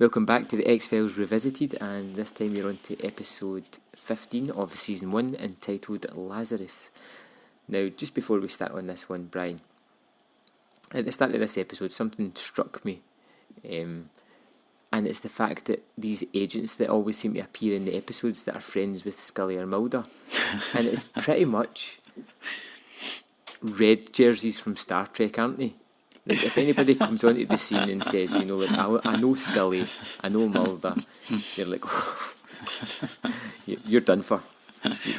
Welcome back to the X-Files Revisited, and this time we're on to episode 15 of season 1, entitled Lazarus. Now, just before we start on this one, Brian, at the start of this episode something struck me, and it's the fact that these agents that always seem to appear in the episodes that are friends with Scully or Mulder, and it's pretty much red jerseys from Star Trek, aren't they? Like, if anybody comes onto the scene and says, you know, like, I know Scully, I know Mulder, you're like, oh, you're done for.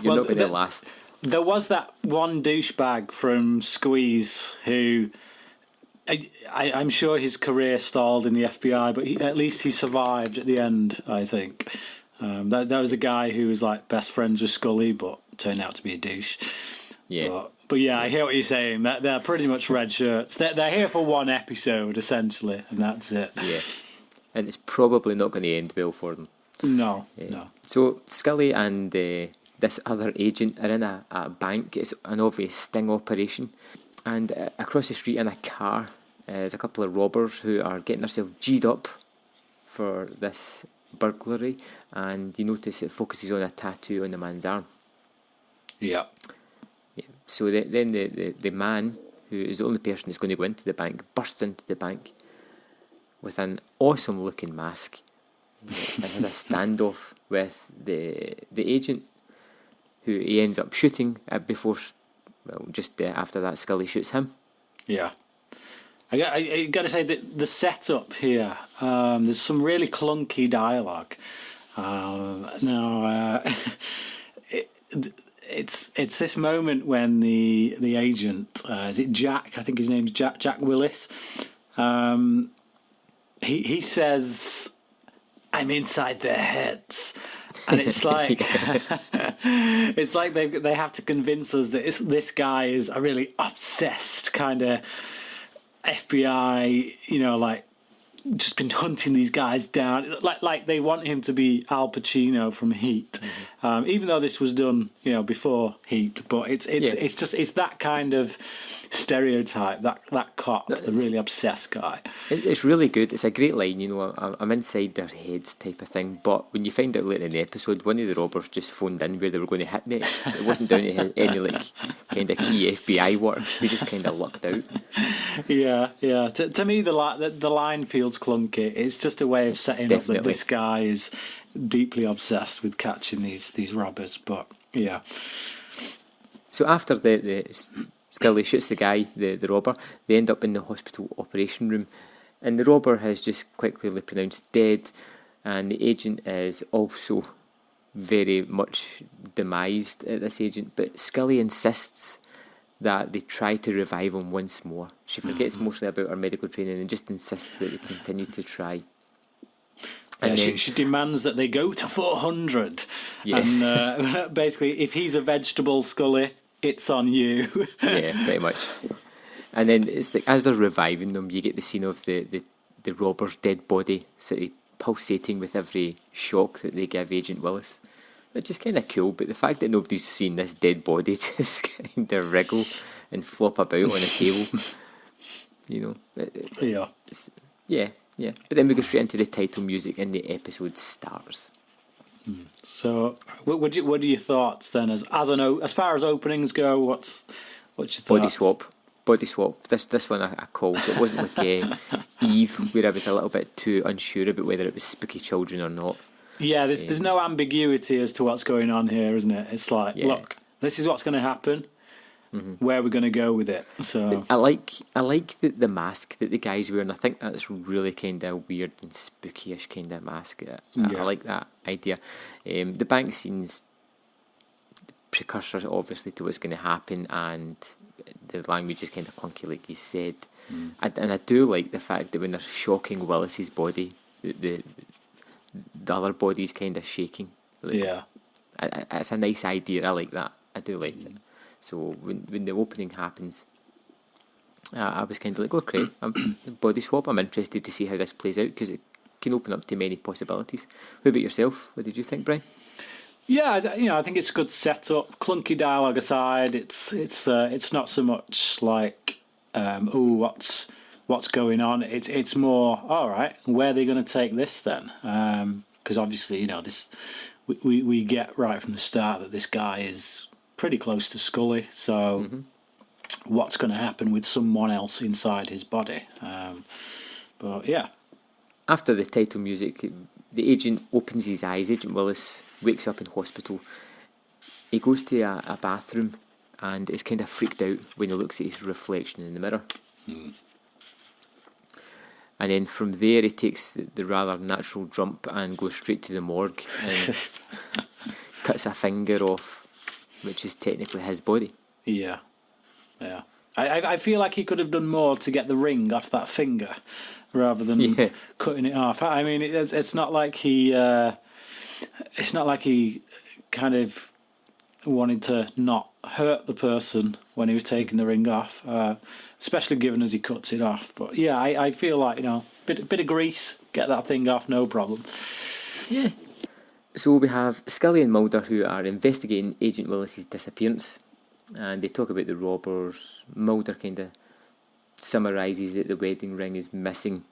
You're not going to last. There was that one douchebag from Squeeze who, I'm sure his career stalled in the FBI, but at least he survived at the end, I think. That was the guy who was like best friends with Scully, but turned out to be a douche. Yeah. But yeah, I hear what you're saying. They're pretty much red shirts. They're here for one episode, essentially, and that's it. Yeah. And it's probably not going to end well for them. No. So Scully and this other agent are in a bank. It's an obvious sting operation. And across the street in a car is a couple of robbers who are getting themselves G'd up for this burglary. And you notice it focuses on a tattoo on the man's arm. Yeah. So then the man, who is the only person that's going to go into the bank, bursts into the bank with an awesome looking mask and has a standoff with the agent, who he ends up shooting before, well, just after that Scully shoots him. Yeah. I got to say that the setup here, there's some really clunky dialogue. It's this moment when the agent, is it Jack? I think his name's Jack Willis. He says, "I'm inside their heads," and it's like it's like they have to convince us that this guy is a really obsessed kind of FBI, you know, like just been hunting these guys down, like they want him to be Al Pacino from Heat, even though this was done, you know, before Heat. But it's that kind of stereotype, that cop, the really obsessed guy. It's really good. It's a great line, you know. I'm inside their heads type of thing. But when you find out later in the episode, one of the robbers just phoned in where they were going to hit next. It wasn't down to any like kind of key FBI work. They just kind of lucked out. Yeah. To me, the line feels clunky. It's just a way of setting up that this guy is deeply obsessed with catching these robbers. But yeah. So after the Scully shoots the guy, the robber, they end up in the hospital operation room, and the robber has just quite clearly pronounced dead, and the agent is also very much demised at this agent, but Scully insists that they try to revive him once more. She forgets mostly about her medical training and just insists that they continue to try. And then, she demands that they go to 400. Yes. And basically, if he's a vegetable, Scully, it's on you. Yeah, pretty much. And then it's like, as they're reviving them, you get the scene of the robber's dead body sort of pulsating with every shock that they give Agent Willis, which is kind of cool. But the fact that nobody's seen this dead body just kind of wriggle and flop about on a table, you know. Yeah. But then we go straight into the title music and the episode starts. So, what are your thoughts then? As far as openings go, what's your thoughts? Body swap. This one I called. It wasn't like Eve, where I was a little bit too unsure about whether it was spooky children or not. Yeah, there's no ambiguity as to what's going on here, isn't it? It's like, look, this is what's going to happen. Where we're going to go with it. So I like the mask that the guy's wearing. I think that's really kind of weird and spooky-ish kind of mask. I like that idea. The bank scene's precursor, obviously, to what's going to happen, and the language is kind of clunky, like you said. And I do like the fact that when they're shocking Willis's body, the other body's kind of shaking. Like, it's a nice idea. I like that. I do like it. So when the opening happens, I was kind of like, okay, body swap. I'm interested to see how this plays out, because it can open up to many possibilities. What about yourself? What did you think, Brian? Yeah, I think it's a good setup. Clunky dialogue aside, it's not so much like, what's what's going on. It's more, all right, where are they going to take this then? Because obviously, this we get right from the start that this guy is pretty close to Scully. So what's going to happen with someone else inside his body? But yeah. After the title music, the agent opens his eyes. Agent Willis wakes up in hospital. He goes to a bathroom and is kind of freaked out when he looks at his reflection in the mirror. And then from there he takes the rather natural jump and goes straight to the morgue and cuts a finger off, which is technically his body. Yeah. I feel like he could have done more to get the ring off that finger rather than cutting it off. I mean, it's not like he kind of wanted to not hurt the person when he was taking the ring off, especially given as he cuts it off. But yeah, I feel like, bit of grease, get that thing off, no problem. Yeah. So we have Scully and Mulder who are investigating Agent Willis's disappearance, and they talk about the robbers. Mulder kind of summarises that the wedding ring is missing,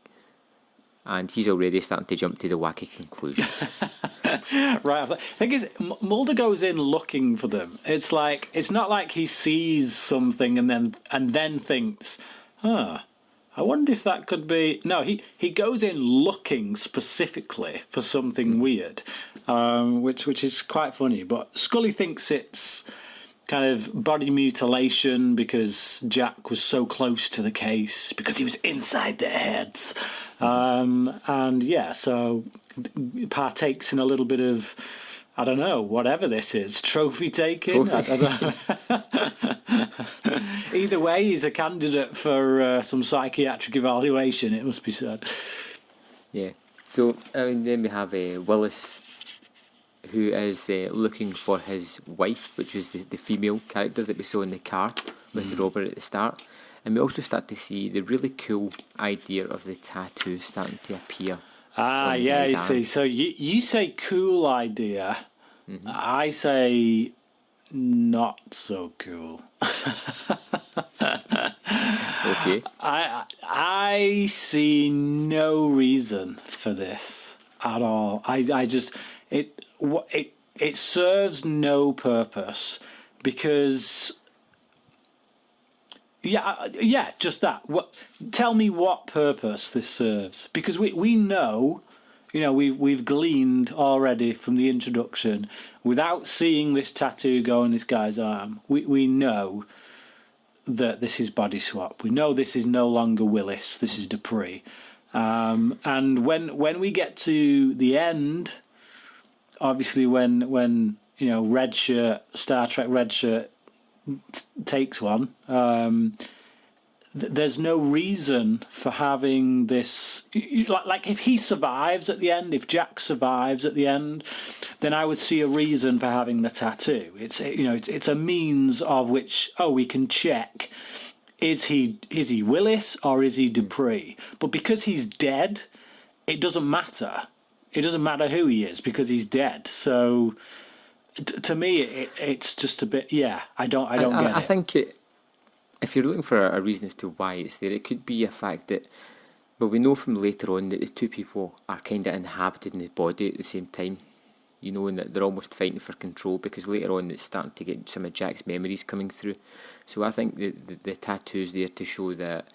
and he's already starting to jump to the wacky conclusions. Right. The thing is, Mulder goes in looking for them. It's not like he sees something and then thinks, I wonder if that could be... No, he goes in looking specifically for something weird, which is quite funny. But Scully thinks it's kind of body mutilation because Jack was so close to the case, because he was inside their heads. And yeah, so partakes in a little bit of, I don't know, whatever this is, trophy taking. I don't know. Either way, he's a candidate for some psychiatric evaluation, it must be said. Yeah. So, then we have Willis, who is looking for his wife, which was the female character that we saw in the car with the robber at the start. And we also start to see the really cool idea of the tattoo starting to appear. Yeah, you see. So you say cool idea. I say not so cool. Okay. I see no reason for this at all. I just it serves no purpose because just that. Tell me what purpose this serves, because we know, we've gleaned already from the introduction, without seeing this tattoo go on this guy's arm, we know that this is body swap. We know this is no longer Willis, this is Dupree. And when we get to the end, obviously when Red Shirt, Star Trek Red Shirt takes one, there's no reason for having this. Like if he survives at the end, if Jack survives at the end, then I would see a reason for having the tattoo. It's a means of which we can check, is he Willis or is he Dupree? But because he's dead, it doesn't matter. It doesn't matter who he is because he's dead. So to me, it's just a bit. Yeah, I don't get it. I think if you're looking for a reason as to why it's there, it could be a fact that, well, we know from later on that the two people are kind of inhabited in the body at the same time, and that they're almost fighting for control, because later on it's starting to get some of Jack's memories coming through. So I think the tattoo's there to show that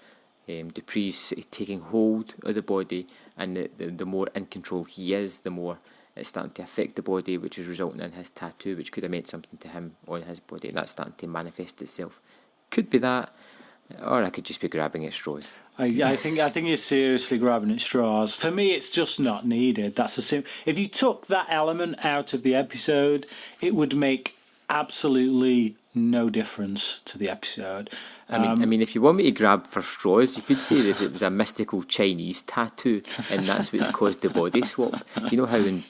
Dupree's taking hold of the body, and the more in control he is, the more it's starting to affect the body, which is resulting in his tattoo, which could have meant something to him on his body, and that's starting to manifest itself. Could be that, or I could just be grabbing at straws. I think you're seriously grabbing at straws. For me, it's just not needed. That's if you took that element out of the episode, it would make absolutely no difference to the episode. I mean, if you want me to grab for straws, you could say that it was a mystical Chinese tattoo, and that's what's caused the body swap. You know how in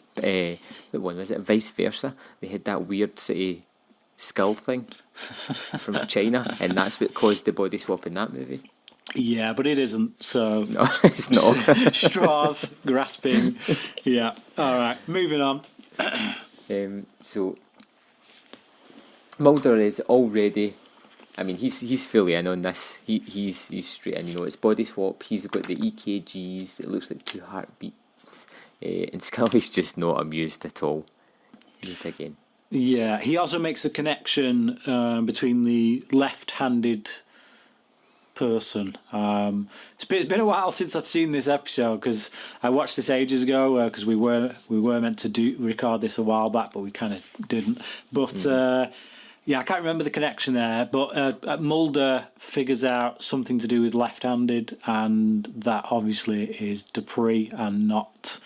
what one was it, Vice Versa, they had that weird sort of skull thing from China, and that's what caused the body swap in that movie. Yeah, but it isn't. So no, it's not. Straws, grasping. Yeah. All right. Moving on. So Mulder is already I mean, he's fully in on this. He's straight in. It's body swap. He's got the EKGs. It looks like 2 heartbeats, and Scully's just not amused at all. Yet again. Yeah, he also makes a connection between the left-handed person. It's been a while since I've seen this episode because I watched this ages ago because we were meant to record this a while back, but we kind of didn't. But I can't remember the connection there. But Mulder figures out something to do with left-handed, and that obviously is Dupree and not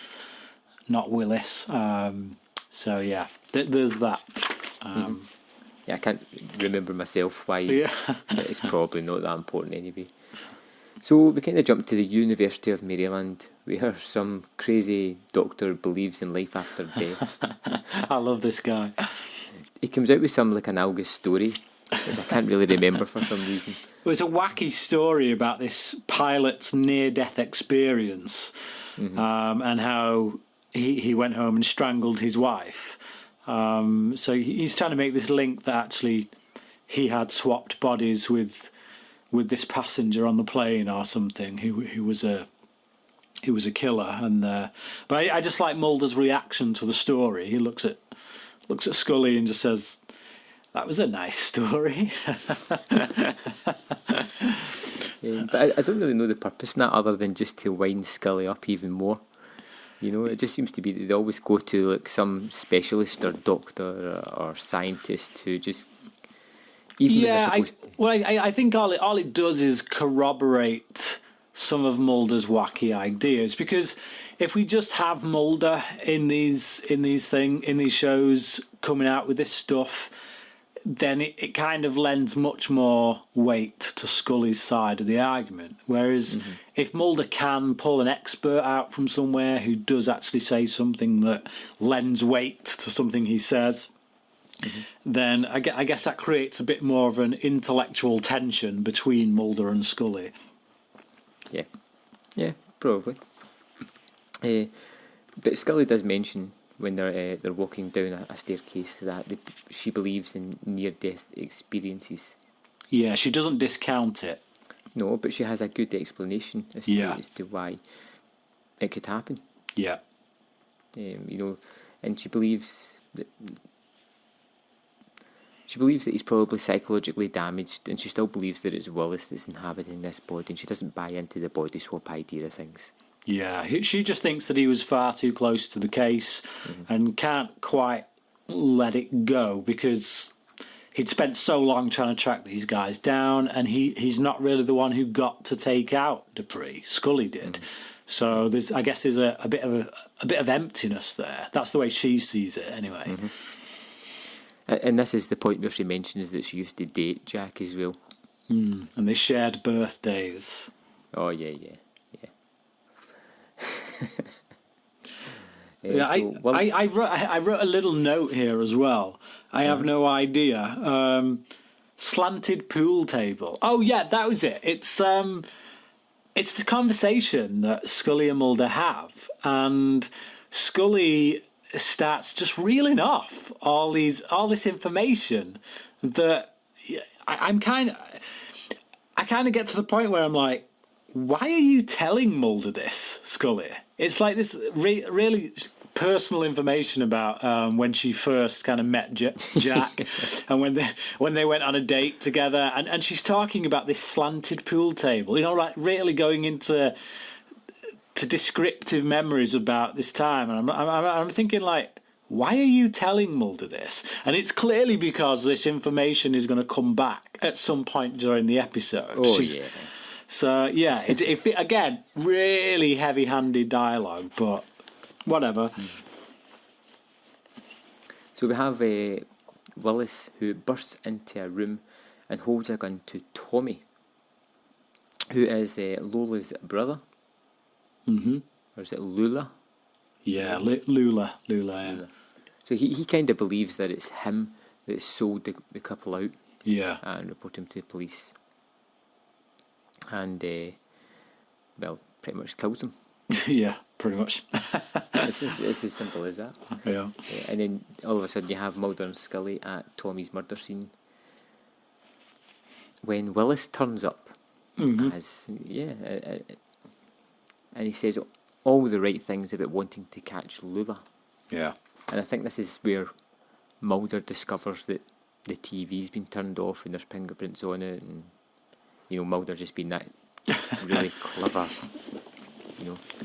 Willis. So yeah, there's that. I can't remember myself why. It's probably not that important anyway. So we kind of jump to the University of Maryland, where some crazy doctor believes in life after death. I love this guy. He comes out with some analogous story, which I can't really remember for some reason. It was a wacky story about this pilot's near-death experience, and how he went home and strangled his wife. So he's trying to make this link that actually he had swapped bodies with this passenger on the plane or something who was a killer. And but I just like Mulder's reaction to the story. He looks at Scully and just says, "That was a nice story." But I don't really know the purpose in that other than just to wind Scully up even more. It just seems to be that they always go to some specialist or doctor or scientist who just... I think all it does is corroborate some of Mulder's wacky ideas, because if we just have Mulder in these shows coming out with this stuff, then it kind of lends much more weight to Scully's side of the argument. Whereas if Mulder can pull an expert out from somewhere who does actually say something that lends weight to something he says, then I guess that creates a bit more of an intellectual tension between Mulder and Scully. Yeah, probably. But Scully does mention when they're walking down a staircase that she believes in near-death experiences. Yeah, she doesn't discount it. No, but she has a good explanation as to why it could happen. Yeah. And she believes that he's probably psychologically damaged, and she still believes that it's Willis that's inhabiting this body, and she doesn't buy into the body swap idea of things. Yeah, she just thinks that he was far too close to the case and can't quite let it go because he'd spent so long trying to track these guys down, and he's not really the one who got to take out Dupree. Scully did. So there's a bit of emptiness there. That's the way she sees it, anyway. And this is the point where she mentions that she used to date Jack as well. And they shared birthdays. Oh yeah. I wrote a little note here as well. I have no idea. Slanted pool table. Oh yeah, that was it. It's the conversation that Scully and Mulder have, and Scully starts just reeling off all this information that I kind of get to the point where I'm like, why are you telling Mulder this, Scully? It's like this really personal information about when she first kind of met Jack and when they went on a date together, and she's talking about this slanted pool table, like really going into descriptive memories about this time, and I'm thinking, like, why are you telling Mulder this? And it's clearly because this information is going to come back at some point during the episode. Oh, yeah. So, yeah, it again, really heavy-handed dialogue, but whatever. So we have Willis, who bursts into a room and holds a gun to Tommy, who is Lola's brother. Or is it Lula? Yeah, Lula, yeah. So he kind of believes that it's him that sold the couple out. Yeah. And report him to the police. And, pretty much kills him. Yeah, pretty much. It's as simple as that. Yeah. And then all of a sudden you have Mulder and Scully at Tommy's murder scene. when Willis turns up, Mm-hmm. and he says all the right things about wanting to catch Lula. Yeah. And I think this is where Mulder discovers that the TV's been turned off and there's fingerprints on it, and Mulder just being that really clever.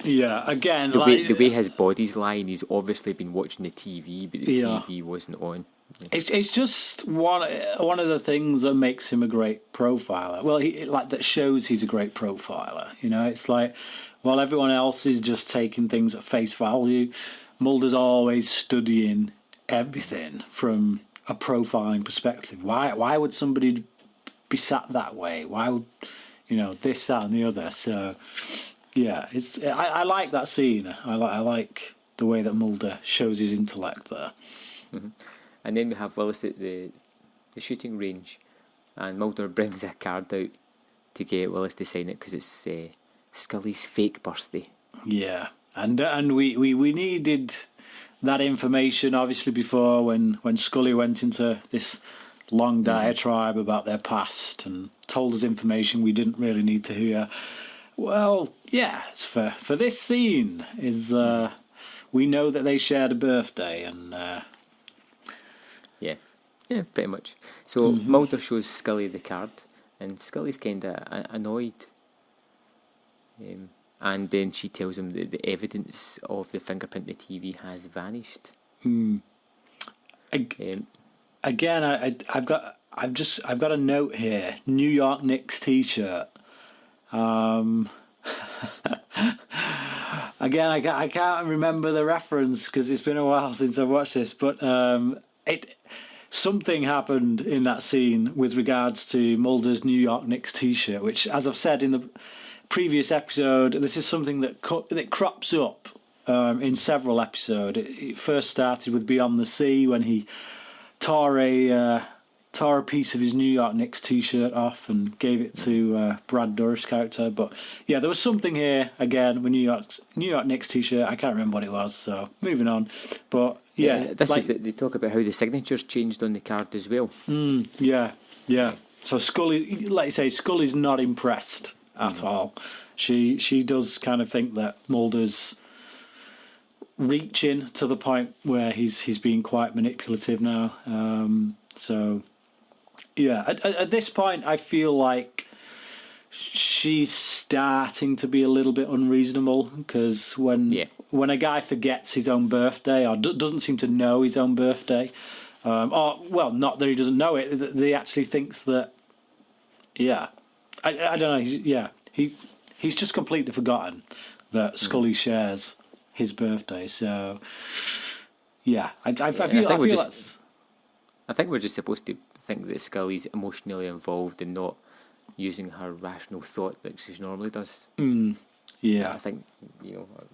Yeah. Again, the way his body's lying, he's obviously been watching the TV, but the Yeah. TV wasn't on. It's just one of the things that makes him a great profiler. Well, that shows he's a great profiler. It's like, while everyone else is just taking things at face value, Mulder's always studying everything from a profiling perspective. Why would somebody be sat that way? Why would this, that, and the other? So yeah, I like that scene. I like the way that Mulder shows his intellect there. Mm-hmm. And then we have Willis at the shooting range, and Mulder brings a card out to get Willis to sign it because it's Scully's fake birthday. Yeah, and we needed that information obviously before when Scully went into this long diatribe about their past and told us information we didn't really need to hear. Well, yeah, it's for this scene is we know that they shared a birthday and. Yeah, pretty much. So Mulder shows Scully the card, and Scully's kind of annoyed. And then she tells him that the evidence of the fingerprint in the TV has vanished. Again, I've got a note here. New York Knicks T-shirt. Again, I can't remember the reference because it's been a while since I've watched this, but something happened in that scene with regards to Mulder's New York Knicks T-shirt, which, as I've said in the previous episode, this is something that crops up in several episodes. It first started with Beyond the Sea when he tore a piece of his New York Knicks T-shirt off and gave it to Brad Dourif's character. But yeah, there was something here again with New York Knicks T-shirt. I can't remember what it was. So moving on, but. Yeah, they talk about how the signatures changed on the card as well. Yeah. So Scully, like you say, Scully's not impressed at all. She does kind of think that Mulder's reaching to the point where he's being quite manipulative now. So yeah, at this point, I feel like she's starting to be a little bit unreasonable because when a guy forgets his own birthday or doesn't seem to know his own birthday, or well, not that he doesn't know it, that he actually thinks that. Yeah, I don't know. He's just completely forgotten that Scully shares his birthday. So yeah, I think we're just supposed to think that Scully's emotionally involved and not using her rational thought like she normally does. Yeah. I think,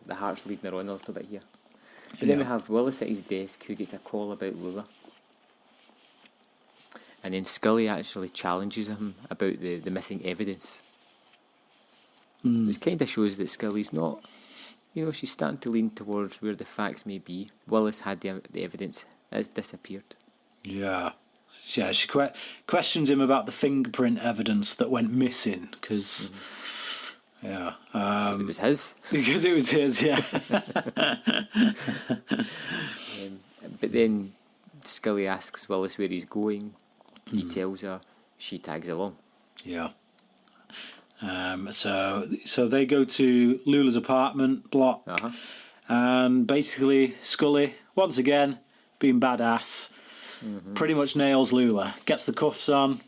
the heart's leading her on a little bit here. But then we have Willis at his desk who gets a call about Lula. And then Scully actually challenges him about the missing evidence. This kind of shows that Scully's not, she's starting to lean towards where the facts may be. Willis had the evidence, it's disappeared. Yeah. Yeah, she questions him about the fingerprint evidence that went missing because, because it was his. Because it was his, yeah. But then Scully asks Willis where he's going. He tells her. She tags along. Yeah. So they go to Lula's apartment block, and basically Scully once again being badass. Pretty much nails Lula, gets the cuffs on,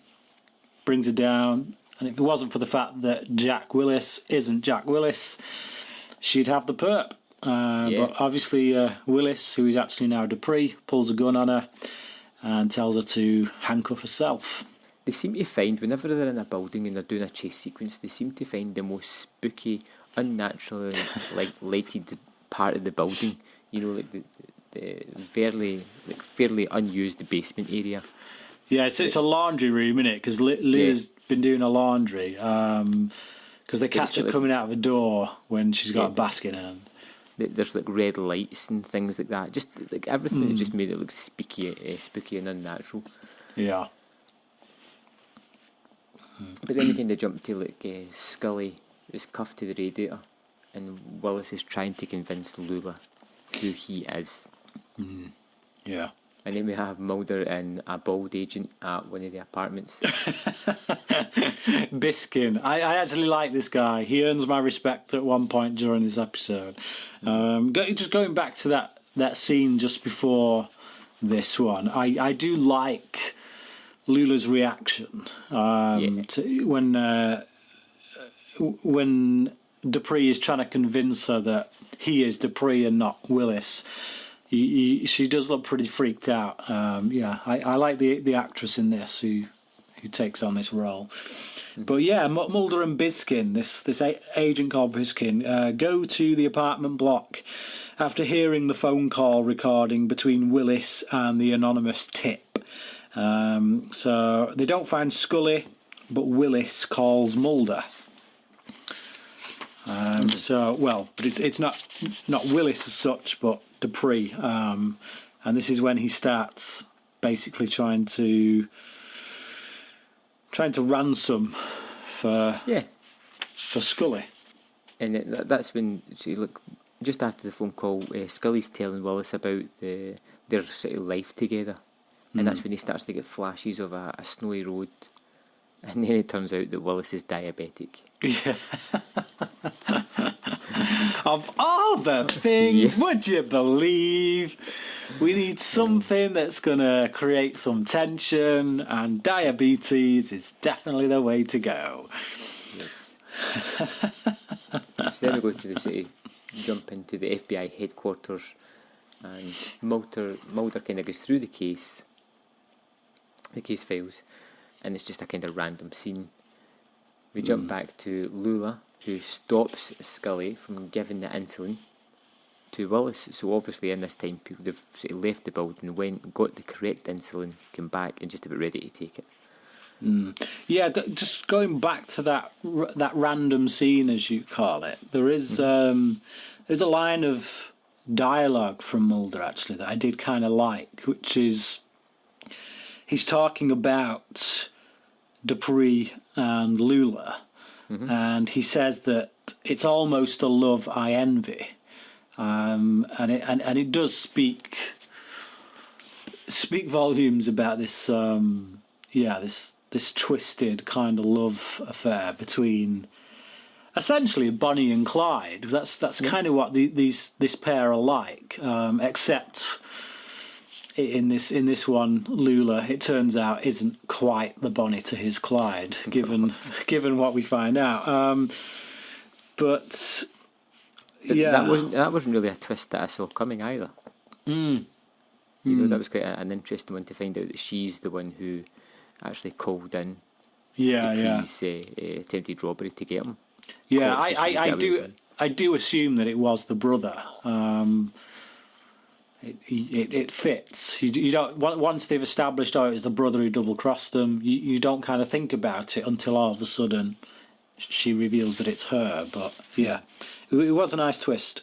brings her down, and if it wasn't for the fact that Jack Willis isn't Jack Willis, she'd have the perp. But obviously Willis, who is actually now Dupree, pulls a gun on her and tells her to handcuff herself. They seem to find, whenever they're in a building and they're doing a chase sequence, they seem to find the most spooky, unnaturally lighted part of the building. Like the fairly unused basement area. Yeah, it's a laundry room, isn't it? Because Leah's been doing a laundry. Because they catch her coming out of a door when she's got a basket in. There's red lights and things like that. Just everything that just made it look spooky and unnatural. Yeah. But then we kind of jump to Scully is cuffed to the radiator, and Willis is trying to convince Lula who he is. Yeah. And then we have Mulder and a bald agent at one of the apartments. Biskin. I actually like this guy. He earns my respect at one point during this episode. Just going back to that scene just before this one, I do like Lula's reaction to when Dupree is trying to convince her that he is Dupree and not Willis. She does look pretty freaked out. I like the actress in this who takes on this role. But yeah, Mulder and Biskin, this agent called Biskin, go to the apartment block after hearing the phone call recording between Willis and the anonymous tip. So they don't find Scully, but Willis calls Mulder. But it's not Willis as such, but Dupree. And this is when he starts basically trying to ransom for Scully. And that's when just after the phone call, Scully's telling Willis about their sort of life together, and that's when he starts to get flashes of a snowy road. And then it turns out that Willis is diabetic. Yeah. Of all the things, would you believe? We need something that's going to create some tension, and diabetes is definitely the way to go. Yes. So then we go to the city, jump into the FBI headquarters, and Mulder kind of goes through the case files, and it's just a kind of random scene. We jump back to Lula, who stops Scully from giving the insulin to Willis. So obviously in this time, people have sort of left the building, went, got the correct insulin, come back, and just about ready to take it. Yeah, just going back to that random scene, as you call it, there's a line of dialogue from Mulder actually that I did kind of like, which is he's talking about Dupree and Lula, and he says that it's almost a love I envy, and it does speak volumes about this this twisted kind of love affair between essentially Bonnie and Clyde. That's kind of what this pair are like, except in this one, Lula, it turns out, isn't quite the Bonnie to his Clyde, given what we find out. But yeah, that wasn't really a twist that I saw coming either. You know, that was quite an interesting one to find out that she's the one who actually called in Dupree's attempted robbery to get him. Yeah, I do assume that it was the brother. It fits. You don't, once they've established, it was the brother who double crossed them. You don't kind of think about it until all of a sudden she reveals that it's her. But yeah, it was a nice twist.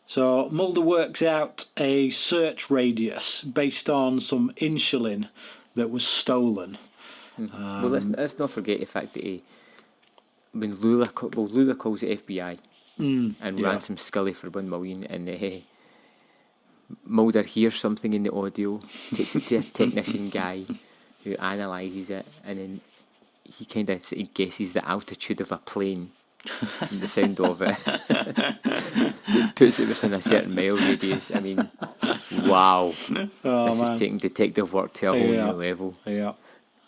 So Mulder works out a search radius based on some insulin that was stolen. Well, let's not forget the fact that when Lula calls the FBI and ransoms Scully for $1 million, and Mulder hears something in the audio, takes it to a technician guy who analyses it, and then he kind of guesses the altitude of a plane from the sound of it. It puts it within a certain mile radius. I mean, wow. This is taking detective work to a whole new level. Yeah.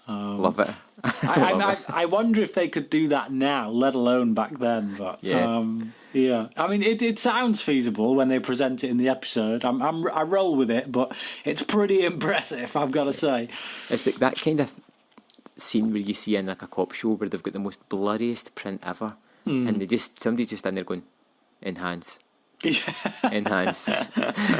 Love it. I wonder if they could do that now, let alone back then. But yeah, I mean, it sounds feasible when they present it in the episode. I roll with it, but it's pretty impressive, I've got to say. It's like that kind of scene where you see in like a cop show where they've got the most blurriest print ever, and somebody's just in there going, enhance. Enhance,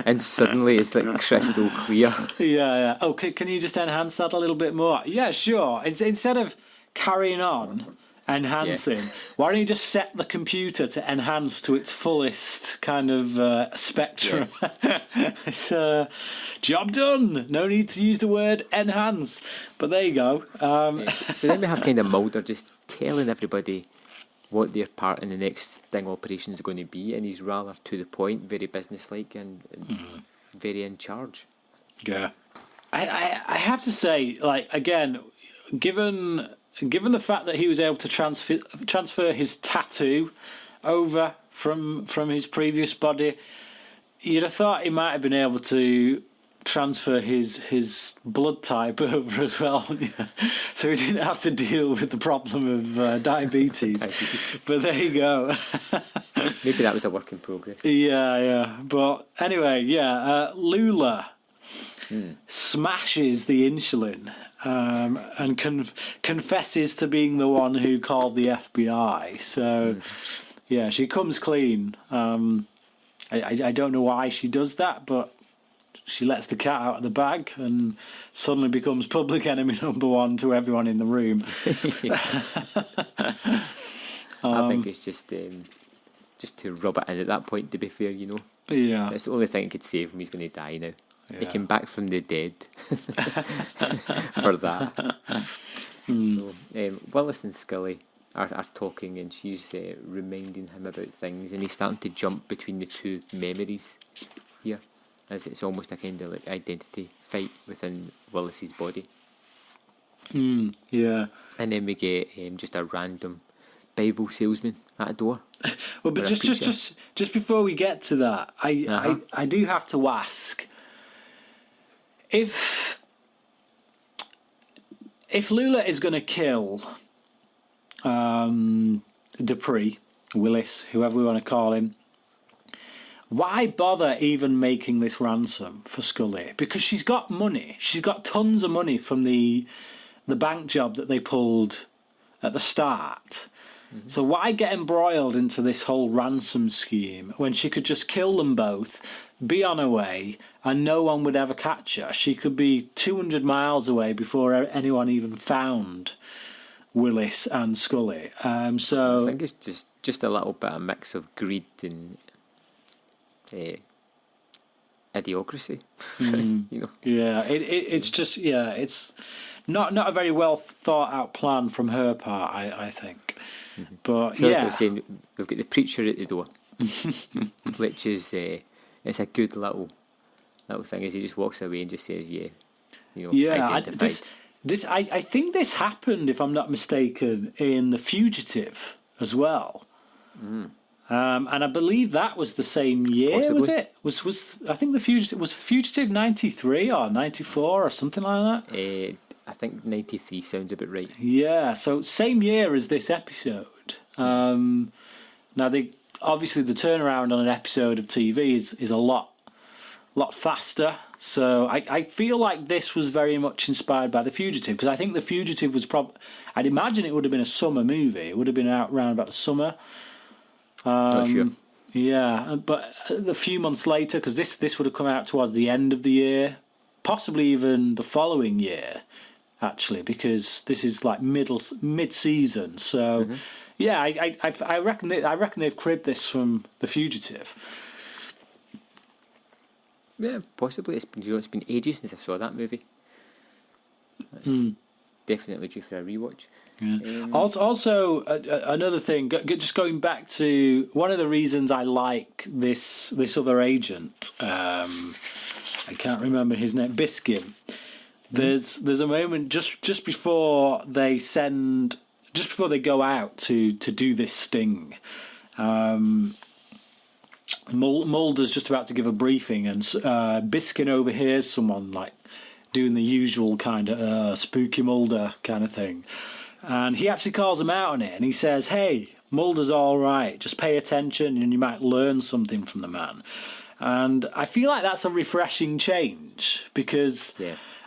and suddenly it's like crystal clear. Yeah. Oh, can you just enhance that a little bit more? Yeah, sure. Instead of carrying on, enhancing. Why don't you just set the computer to enhance to its fullest kind of spectrum? It's job done. No need to use the word enhance. But there you go. So then we have kind of Mulder just telling everybody what their part in the next Sting operation is going to be, and he's rather to the point, very businesslike, and very in charge. Yeah, I have to say, like, again, given the fact that he was able to transfer his tattoo over from his previous body, you'd have thought he might have been able to transfer his blood type over as well, so he didn't have to deal with the problem of diabetes. But there you go. Maybe that was a work in progress. Yeah. But anyway, Lula smashes the insulin and confesses to being the one who called the FBI. So yeah, she comes clean. I don't know why she does that, but she lets the cat out of the bag and suddenly becomes public enemy number one to everyone in the room. I think it's just to rub it in at that point, to be fair, you know. Yeah. It's the only thing that could save him. He's going to die now. Yeah. He came back from the dead for that. So, Willis and Scully are talking, and she's reminding him about things, and he's starting to jump between the two memories here, as it's almost a kind of like identity fight within Willis's body. Yeah. And then we get just a random Bible salesman at a door. Well, but just before we get to that, I do have to ask, if Lula is going to kill Dupree, Willis, whoever we want to call him, why bother even making this ransom for Scully? Because she's got money. She's got tons of money from the bank job that they pulled at the start. Mm-hmm. So why get embroiled into this whole ransom scheme when she could just kill them both, be on her way, and no one would ever catch her? She could be 200 miles away before anyone even found Willis and Scully. So I think it's just a little bit of mix of greed and idiocracy. You know. Yeah, it's just it's not a very well thought out plan from her part, I think. Mm-hmm. But so like I was saying, we've got the preacher at the door, which is it's a good little thing, as he just walks away and just says, identified. I think this happened, if I'm not mistaken, in The Fugitive as well. And I believe that was the same year. Possibly. Was it? I think The Fugitive was Fugitive 93 or 94 or something like that. I think 93 sounds a bit right. Yeah, so same year as this episode. Now, obviously the turnaround on an episode of TV is a lot faster. So I feel like this was very much inspired by The Fugitive, because I think The Fugitive was I'd imagine it would have been a summer movie. It would have been out around about the summer. Not sure. Yeah, but a few months later, because this would have come out towards the end of the year, possibly even the following year, actually, because this is like mid-season. So, yeah, I reckon they've cribbed this from The Fugitive. Yeah, possibly. It's been ages since I saw that movie. It's definitely due for a rewatch. Yeah. Also, another thing, just going back to one of the reasons I like this other agent. I can't remember his name. Biskin. There's a moment just before they go out to do this sting. Mulder's just about to give a briefing, and Biskin overhears someone like doing the usual kind of spooky Mulder kind of thing, and he actually calls him out on it, and he says, "Hey, Mulder's all right. Just pay attention, and you might learn something from the man." And I feel like that's a refreshing change, because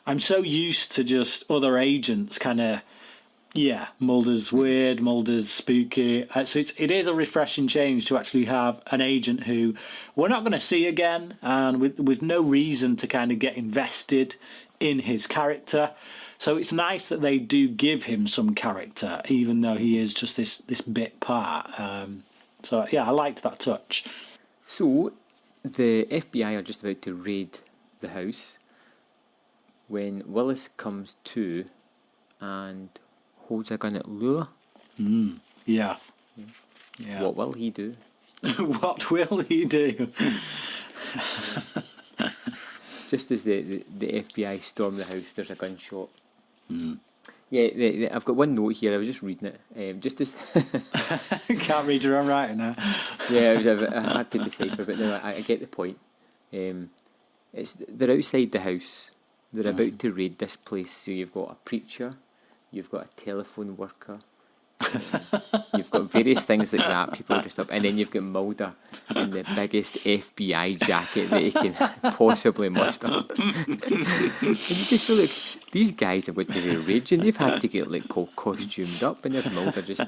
I'm so used to just other agents kind of. Yeah, Mulder's weird, Mulder's spooky. So it is a refreshing change to actually have an agent who we're not going to see again, and with no reason to kind of get invested in his character. So it's nice that they do give him some character, even though he is just this bit part. So yeah, I liked that touch. So the FBI are just about to raid the house when Willis comes to and holds a gun at Lula. Yeah. What will he do? What will he do? Just as the FBI storm the house, there's a gunshot. Yeah, I've got one note here. I was just reading it. Just as Can't read your own writing now. yeah, it was a hard to decipher, but no, I get the point. They're outside the house. They're about to raid this place. So you've got a preacher, you've got a telephone worker, you've got various things like that. People are just up, and then you've got Mulder in the biggest FBI jacket that he can possibly muster. And you just feel like these guys are going to be raging. They've had to get like all costumed up, and there's Mulder just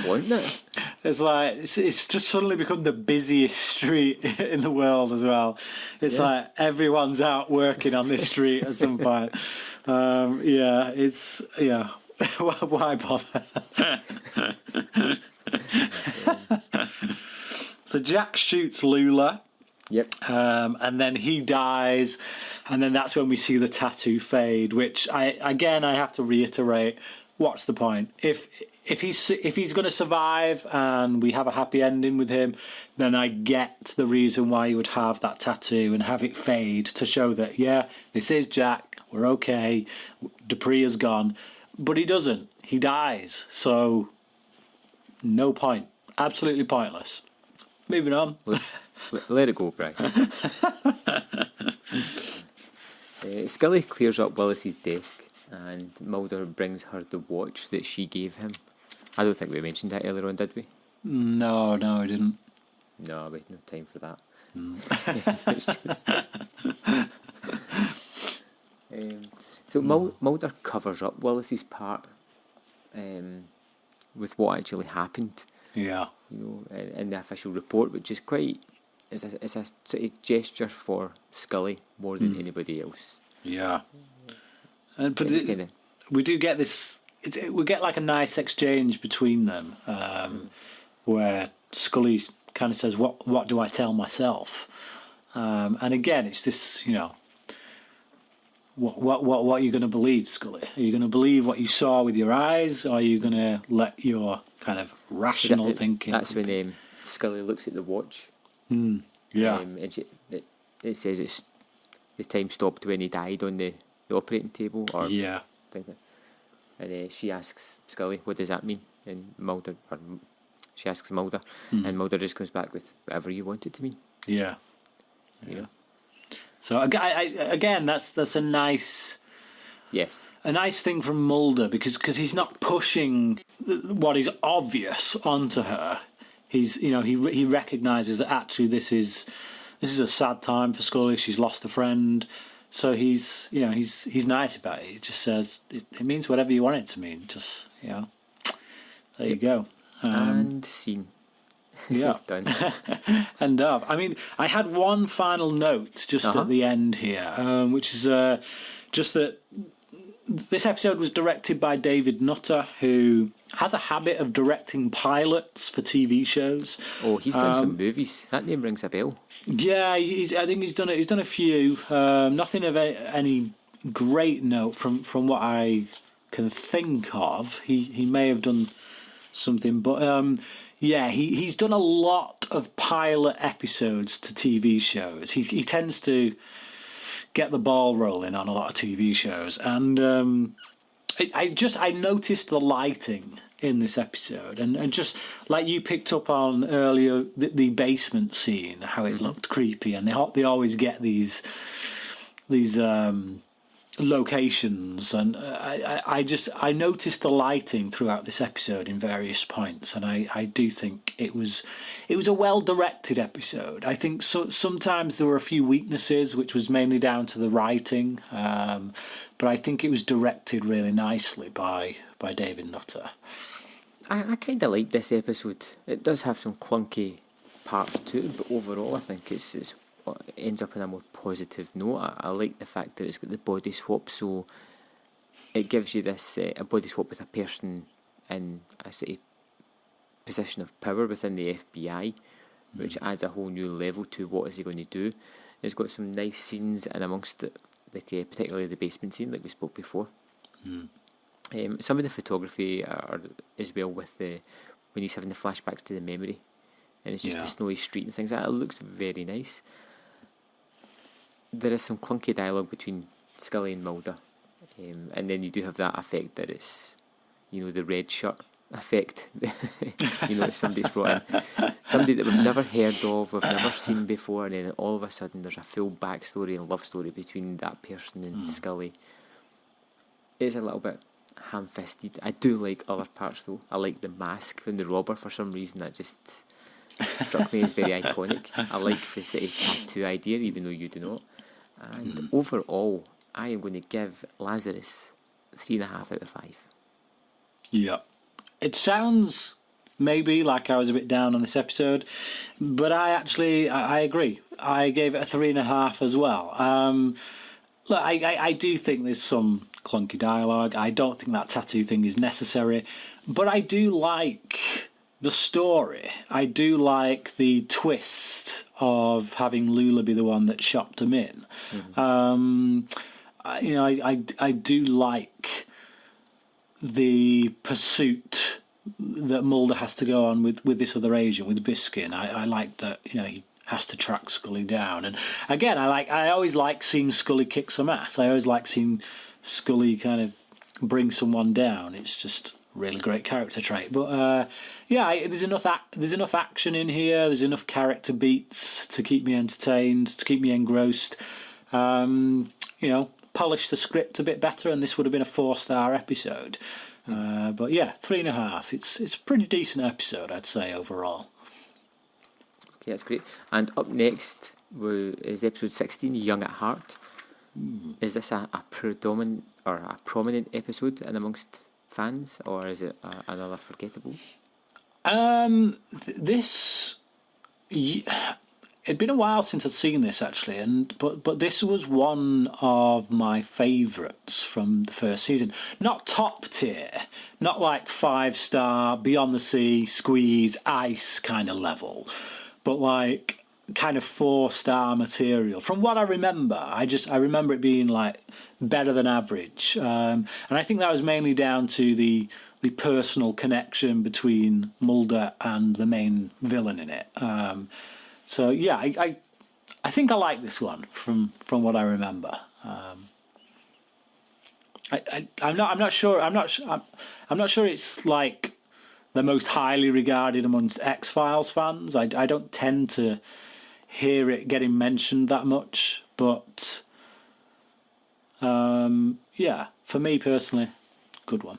wanting it. It's like it's just suddenly become the busiest street in the world as well. It's like everyone's out working on this street at some point. Why bother? So Jack shoots Lula. Yep. And then he dies, and then that's when we see the tattoo fade. Which I have to reiterate: what's the point? If he's going to survive and we have a happy ending with him, then I get the reason why you would have that tattoo and have it fade to show that this is Jack. We're okay. Dupree is gone. But he doesn't. He dies. So, no point. Absolutely pointless. Moving on. Let it go, Brian. Scully clears up Willis's desk and Mulder brings her the watch that she gave him. I don't think we mentioned that earlier on, did we? No, I didn't. No, we had no time for that. So Mulder covers up Willis's part with what actually happened. Yeah. In the official report, which is quite... It's a sort of gesture for Scully more than anybody else. Yeah. But we do get this... we get like a nice exchange between them where Scully kind of says, what do I tell myself? And again, it's this, what are you going to believe, Scully? Are you going to believe what you saw with your eyes, or are you going to let your kind of rational thinking... That's when Scully looks at the watch. Yeah. And it says it's the time stopped when he died on the operating table. And she asks Scully, what does that mean? And she asks Mulder, and Mulder just comes back with whatever you want it to mean. Yeah. You know? So again, that's a nice... Yes. A nice thing from Mulder, because he's not pushing what is obvious onto her. He's he recognises that actually this is a sad time for Scully. She's lost a friend, so he's nice about it. He just says it means whatever you want it to mean. Just there you go. And scene. Yeah, it's done. And I mean, I had one final note just at the end here, which is just that this episode was directed by David Nutter, who has a habit of directing pilots for TV shows. Oh, he's done some movies. That name rings a bell. Yeah, I think he's done it. He's done a few. Nothing of any great note from what I can think of. He may have done something, but he's done a lot of pilot episodes to TV shows. He tends to get the ball rolling on a lot of TV shows, and I noticed the lighting in this episode, and just like you picked up on earlier, the basement scene, how it looked creepy, and they always get these locations, and I noticed the lighting throughout this episode in various points, and I do think it was a well directed episode. I think sometimes there were a few weaknesses, which was mainly down to the writing, but I think it was directed really nicely by David Nutter. I kind of like this episode. It does have some clunky parts to it, but overall I think it ends up on a more positive note. I like the fact that it's got the body swap, so it gives you this a body swap with a person in a sort of position of power within the FBI, which adds a whole new level to what is he going to do. It's got some nice scenes in amongst it, like particularly the basement scene, like we spoke before. Some of the photography are as well with when he's having the flashbacks to the memory, and it's just the snowy street and things like that. It looks very nice. There is some clunky dialogue between Scully and Mulder, and then you do have that effect that it's, the red shirt effect. If somebody's brought in somebody that we've never heard of, we've never seen before, and then all of a sudden there's a full backstory and love story between that person and Scully. It's a little bit ham-fisted. I do like other parts though. I like the mask from the robber for some reason. That just struck me as very iconic. I like the sort of tattoo idea, even though you do not. And overall, I am going to give Lazarus 3.5 out of 5. Yeah. It sounds maybe like I was a bit down on this episode, but I agree. I gave it a 3.5 as well. Look, I do think there's some clunky dialogue. I don't think that tattoo thing is necessary, but I do like the story. I do like the twist of having Lula be the one that shopped him in. I do like the pursuit that Mulder has to go on with this other agent, with Biskin. I like that, he has to track Scully down. And again, I always like seeing Scully kick some ass. I always like seeing Scully kind of bring someone down. It's just a really great character trait. But there's enough action in here. There's enough character beats to keep me entertained, to keep me engrossed. Polish the script a bit better, and this would have been a 4-star episode. But yeah, 3.5. It's a pretty decent episode, I'd say, overall. Okay, that's great. And up next is episode 16, Young at Heart. Is this a predominant or a prominent episode in amongst fans, or is it another forgettable? It'd been a while since I'd seen this actually, but this was one of my favourites from the first season. Not top tier, not like 5-star, Beyond the Sea, Squeeze, Ice kind of level, but like kind of 4-star material. From what I remember, I remember it being like better than average, and I think that was mainly down to the personal connection between Mulder and the main villain in it. So yeah, I think I like this one from what I remember. I'm not sure it's like the most highly regarded amongst X-Files fans. I don't tend to hear it getting mentioned that much, but for me personally, good one.